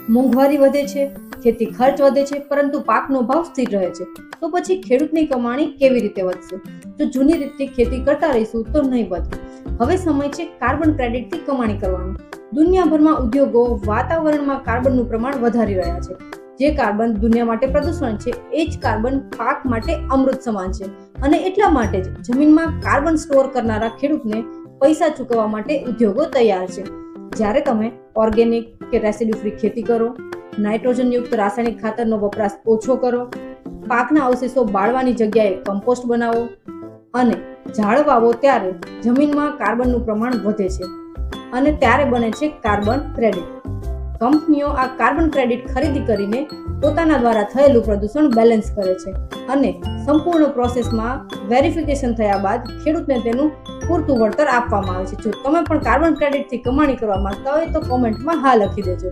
મોંઘવારી વધે છે, ખેતી ખર્ચ વધે છે, પરંતુ પાકનો ભાવ સ્થિર રહે છે. તો પછી ખેડૂતની કમાણી કેવી રીતે વધશે? જો જૂની રીતથી ખેતી કરતા રહીશું તો નહીં વધે. હવે સમય છે કાર્બન ક્રેડિટથી કમાણી કરવાનો. દુનિયાભરમાં ઉદ્યોગો વાતાવરણમાં કાર્બનનું પ્રમાણ વધારી રહ્યા છે. જે કાર્બન દુનિયા માટે પ્રદૂષણ છે, એ જ કાર્બન પાક માટે અમૃત સમાન છે. અને એટલા માટે જ જમીનમાં કાર્બન સ્ટોર કરનારા ખેડૂતને પૈસા ચૂકવવા માટે ઉદ્યોગો તૈયાર છે. જ્યારે તમે ઓર્ગેનિક કે રેસિડ્યુ ફ્રી ખેતી કરો, નાઇટ્રોજનયુક્ત રાસાયણિક ખાતરનો વપરાશ ઓછો કરો, પાકના અવશેષો બાળવાની જગ્યાએ કમ્પોસ્ટ બનાવો અને ઝાડ વાવો, ત્યારે જમીનમાં કાર્બનનું પ્રમાણ વધે છે અને ત્યારે બને છે કાર્બન ક્રેડિટ. કંપનીઓ આ કાર્બન ક્રેડિટ ખરીદી કરીને પોતાના દ્વારા થયેલું પ્રદૂષણ બેલેન્સ કરે છે અને સંપૂર્ણ પ્રોસેસમાં વેરિફિકેશન થયા બાદ ખેડૂતને તેનું પૂરતું વળતર આપવામાં આવે છે. જો તમે પણ કાર્બન ક્રેડિટથી કમાણી કરવા માંગતા હોય તો કોમેન્ટમાં હા લખી દેજો.